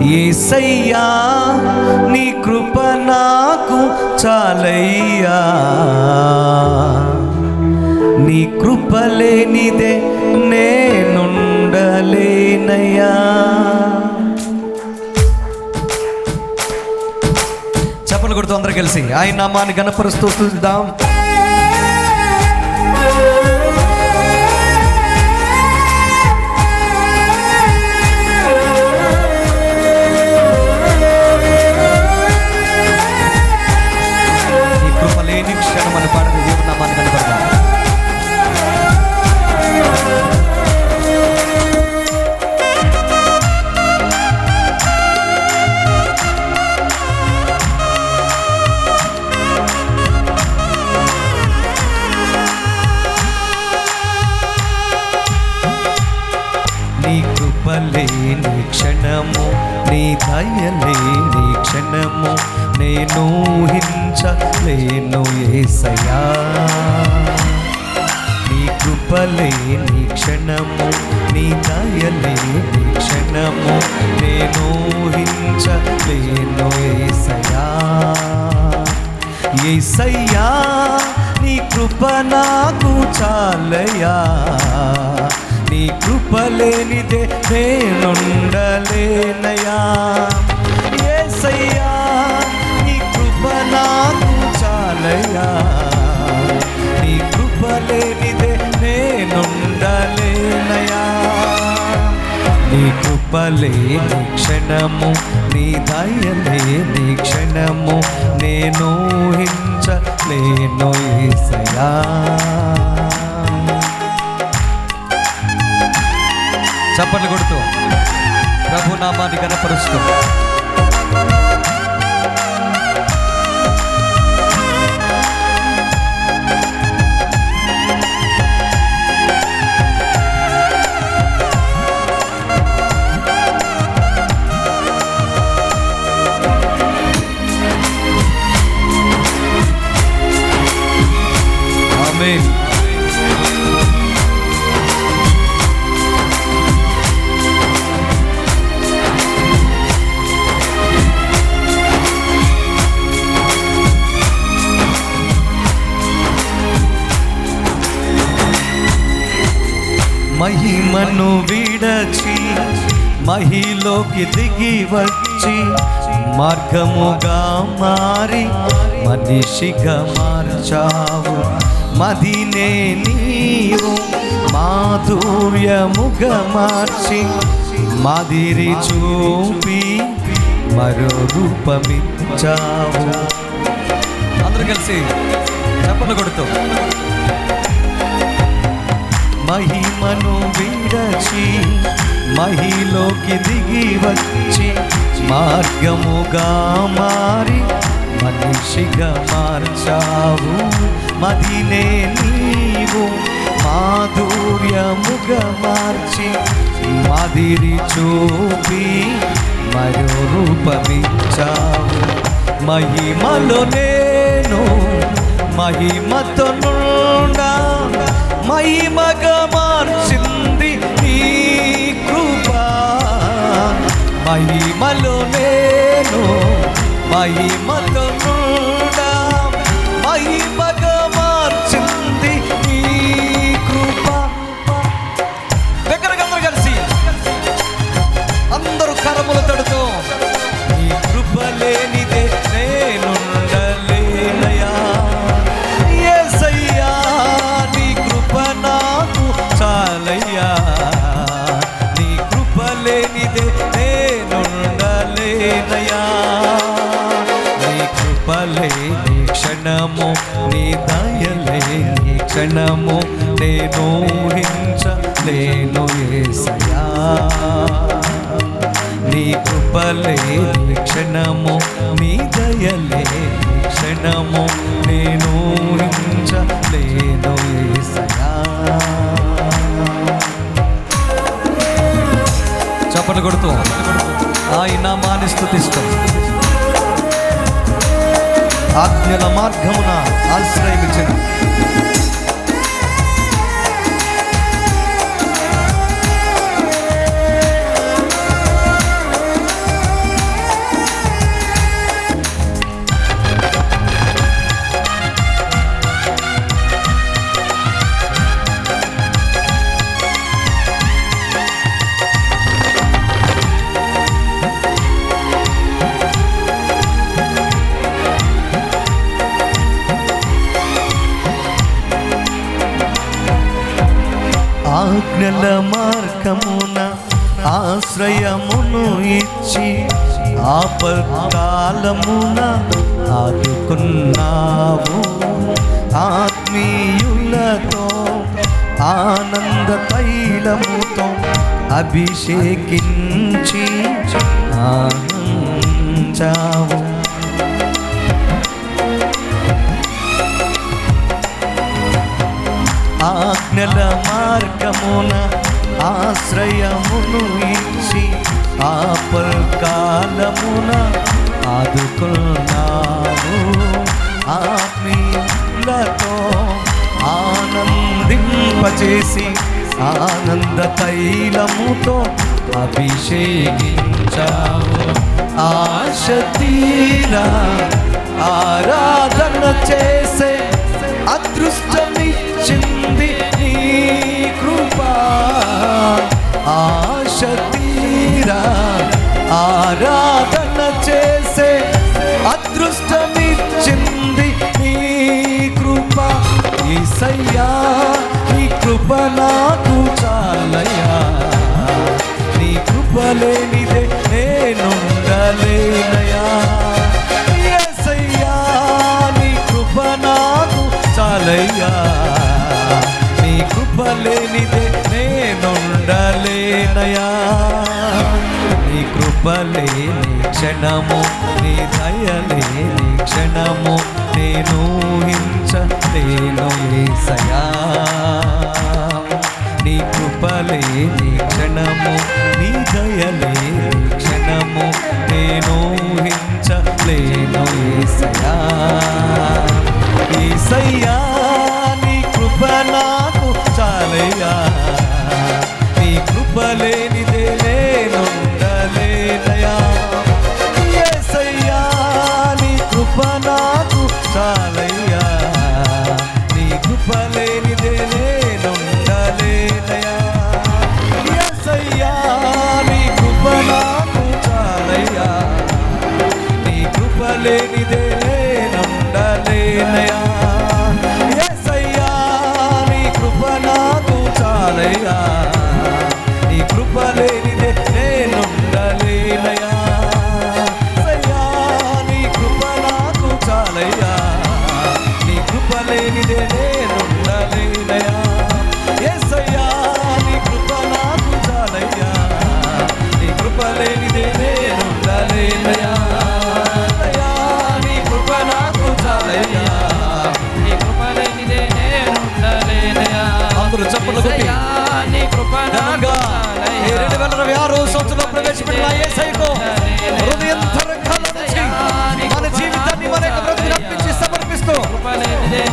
యేసయ్యా నీ కృప నాకు చాలయ్యా, నీ కృప లేనిదే నేనుండలేనయ్యా. చప్పలు కొడుతూ అందరూ కలిసి ఆయన నామాన్ని ఘనపరుస్తూ స్తుతిద్దాం. నీ కృప లేని క్షణం అని పాడిన దేవుని నామాన్ని కనపడదాం. నీ కృప లేని క్షణము, నీ దయ లేని క్షణము నేను ఊహించలేను యేసయ్యా. నీ కృప లేని క్షణము, నీ దయ లేని క్షణము నేను ఊహించలేను యేసయ్యా. యేసయ్యా నీ కృప నాకు చాలయ్యా, నీ కృప లేనిదే నేనుండలేనయ్యా. యేసయ్యా నీ కృప నాకు చాలయ్యా, నీ కృప లేనిదే నేనుండలేనయ్యా. నీ కృప లేని క్షణము, నీ దయ లేని క్షణము నేను ఊహించలేను యేసయ్యా. చప్పట్లు కొడుతూ ప్రభు నామాన్ని ఘనపరుస్తూ ఆమేన్. మహిమను విడచి మహిలోకి దిగి వచ్చి మార్గముగా మారి మనిషిగా మార్చావు. మదినే నీవు మాధుర్యముగా మార్చి మాదిరి చూపి మరో రూపమిచ్చావు. అందరూ కలిసి చప్పట్లు కొడుతూ మహిమను విడచి మహిలోకి దిగి వచ్చి మార్గముగా మారి మనిషిగా మార్చావు. మదినే నీవు మాధుర్యముగా మార్చి మాదిరి చూపి మరో రూపమిచ్చావు. మహిమలో నేను మహిమతో నుండా మహిమగా మార్చింది నీ కృప. మహిమలో నేను మహిమతో నుండా మహిమగా మార్చింది నీ కృప. దగ్గరగా అందరూ కలిసి అందరూ కరములు తడుతూ నీ కృప లేనిదే నేనుండలేనయ్యా. యేసయ్యా నీ కృప నాకు చాలయ్యా, నీ కృప లేనిదే నేనుండలేనయ్యా. నీ కృప లేని క్షణము, నీ దయ లేని క్షణము నేను ఊహించలేను యేసయ్యా. నీ కృప లేని క్షణము, నీ దయ లేని క్షణము నేను ఊహించలేను యేసయ్యా. చప్పట్లు కొడుతూ ఆయన నామాన్ని స్తుతిస్తూ ఆజ్ఞల మార్గమున ఆశ్రయించిన ఆజ్ఞల మార్గమున ఆశ్రయమును ఇచ్చి ఆపత్కాలమున ఆదుకున్నావు. ఆత్మీయులతో ఆనంద తైలముతో అభిషేకించి ఆనందించావు. ఆజ్ఞల మార్గమున ఆశ్రయమును ఇచ్చి ఆపత్కాలమున ఆదుకున్నావు. ఆత్మీయులతో ఆనందింపచేసి ఆనంద తైలముతో అభిషేకించావు. ఆశ తీరా ఆరాధన చేసే అదృష్టమిచ్చింది నీ కృపా. ఆశ తీరా ఆరాధన చేసే అదృష్టమిచ్చింది నీ కృప. యేసయ్యా నీ కృప నాకు చాలయ్యా, నీ కృప లేనిదే నేనుండలేనయ్యా. యేసయ్యా నీ కృప నాకు చాలయ్యా, నీ కృప లేనిదే నేనుండలేనయ్యా. నీ కృప లేని క్షణము, నీ దయ లేని క్షణము నేను ఊహించలేను యేసయ్యా. నీ కృప లేని క్షణము, నీ దయ లేని క్షణము నేను ఊహించలేను యేసయ్యా. యేసయ్యా నీ కృప నాకు చాలయ్యా, నీ కృప లేనిదే నేనుండలేనయ్యా. యేసయ్యా నీ కృప నాకు చాలయ్యా, నీ కృప లేనిదే నేనుండలేనయ్యా. యేసయ్యా నీ కృప నాకు చాలయ్యా, నీ కృప లేనిదే నేనుండలేనయ్యా. యేసయ్యా నీ కృప నాకు చాలయ్యా, నీ కృప లేనిదే నేనుండలేనయ్యా. యేసయ్యా నీ కృప నాకు చాలయ్యా, నీ కృప లేనిదే నేనుండలేనయ్యా. యేసయ్యా నీ కృప నాకు చాలయ్యా, నీ కృప లేనిదే నేనుండలేనయ్యా. యేసయ్యా నీ కృప నాకు చాలయ్యా, నీ కృప లేనిదే నేనుండలేనయ్యా. అందరూ చప్పట్లు కొట్టి నీ కృప నాకు చాలయ్యా. 2026 సంవత్సరంలో ప్రవేశపెట్టిన యేసయ్యకు హృదయాంతరంగాల నుంచి మన జీవితాన్ని మన యొక్క బ్రతుకుని అర్పించి సమర్పిస్తూ కృప లేనిదే